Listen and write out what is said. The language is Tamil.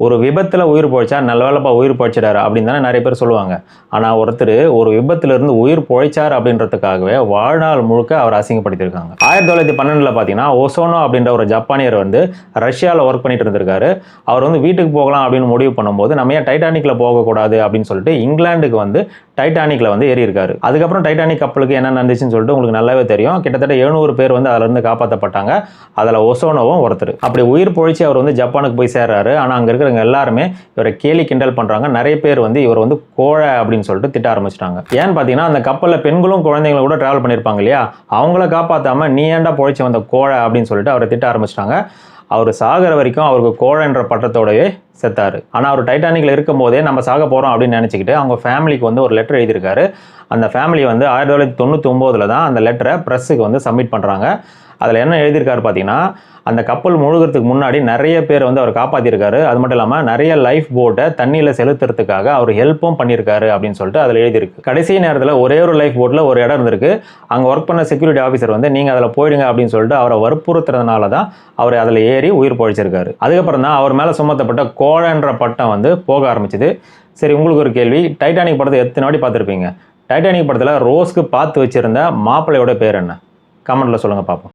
ஒரு விபத்துல உயிர் பொழைச்சா நல்ல வேளைப்பா உயிர் பொழைச்சிட்டாரு அப்படின்னு தானே நிறைய பேர் சொல்லுவாங்க. ஆனா ஒருத்தர் ஒரு விபத்துல இருந்து உயிர் பொழைச்சார் அப்படின்றதுக்காகவே வாழ்நாள் முழுக்க அவர் அசிங்கப்படுத்தியிருக்காங்க. 1912ல பார்த்தீங்கன்னா ஒசோனோ அப்படின்ற ஒரு ஜப்பானியர் வந்து ரஷ்யாவில் ஒர்க் பண்ணிட்டு இருந்திருக்காரு. அவர் வந்து வீட்டுக்கு போகலாம் அப்படின்னு முடிவு பண்ணும்போது நம்ம ஏன் டைட்டானிக்ல போகக்கூடாது அப்படின்னு சொல்லிட்டு இங்கிலாந்துக்கு வந்து டைட்டானிக்ல வந்து ஏறி இருக்காரு. அதுக்கப்புறம் டைட்டானிக் கப்பலுக்கு என்ன நடந்துச்சுன்னு சொல்லிட்டு உங்களுக்கு நல்லாவே தெரியும். கிட்டத்தட்ட 700 பேர் வந்து அதுல இருந்து காப்பாற்றப்பட்டாங்க. அதுல ஒசோனோவும் ஒருத்தர். அப்படி உயிர் பொழைச்சி அவர் வந்து ஜப்பானுக்கு போய் சேர்றாரு. ஆனா அங்க இருக்கிற எல்லாருமே இவரை கேலி கிண்டல் பண்றாங்க. நிறைய பேர் வந்து இவர் வந்து கோழை அப்படின்னு சொல்லிட்டு திட்ட ஆரம்பிச்சிட்டாங்க. ஏன்னு பாத்தீங்கன்னா அந்த கப்பல்ல பெண்களும் குழந்தைங்களும் கூட டிராவல் பண்ணிருப்பாங்க இல்லையா, அவங்கள காப்பாத்தாம நீ ஏன்டா பொழைச்சி வந்த கோழை அப்படின்னு சொல்லிட்டு அவரை திட்ட ஆரம்பிச்சிட்டாங்க. அவர் சாகிற வரைக்கும் அவருக்கு கோழைன்ற பட்டத்தோடவே செத்தாரு. ஆனா அவர் டைட்டானிக்ல இருக்கும் போதே நம்ம சாக போறோம் அப்படின்னு நினைச்சுக்கிட்டு அவங்க ஃபேமிலிக்கு வந்து ஒரு லெட்டர் எழுதியிருக்காரு. அந்த ஃபேமிலி வந்து 1999ல தான் அந்த லெட்டரை பிரஸ்ஸுக்கு வந்து சப்மிட் பண்றாங்க. அதில் என்ன எழுதியிருக்காரு பார்த்தீங்கன்னா, அந்த கப்பல் முழுகிறதுக்கு முன்னாடி நிறைய பேர் வந்து அவர் காப்பாற்றிருக்காரு. அது மட்டும் இல்லாமல் நிறைய லைஃப் போட்டை தண்ணியில் செலுத்துறதுக்காக அவர் ஹெல்ப்பும் பண்ணியிருக்காரு அப்படின்னு சொல்லிட்டு அதில் எழுதியிருக்கு. கடைசி நேரத்தில் ஒரே ஒரு லைஃப் போட்டில் ஒரு இடம் இருந்திருக்கு. அங்கே ஒர்க் பண்ண செக்யூரிட்டி ஆஃபீஸர் வந்து நீங்கள் அதில் போயிடுங்க அப்படின்னு சொல்லிட்டு அவரை வற்புறுத்துறதுனால தான் அவர் அதில் ஏறி உயிர் பொழைச்சிருக்காரு. அதுக்கப்புறம் தான் அவர் மேலே சுமத்தப்பட்ட கோழைன்ற பட்டம் வந்து போக ஆரம்பிச்சுது. சரி, உங்களுக்கு ஒரு கேள்வி, டைட்டானிக் படத்தை எத்தனை வாட்டி பார்த்துருப்பீங்க? டைட்டானிக் படத்தில் ரோஸ்க்கு பார்த்து வச்சிருந்த மாப்பிள்ளையோட பேர் என்ன? கமெண்ட்ல சொல்லுங்க பார்ப்போம்.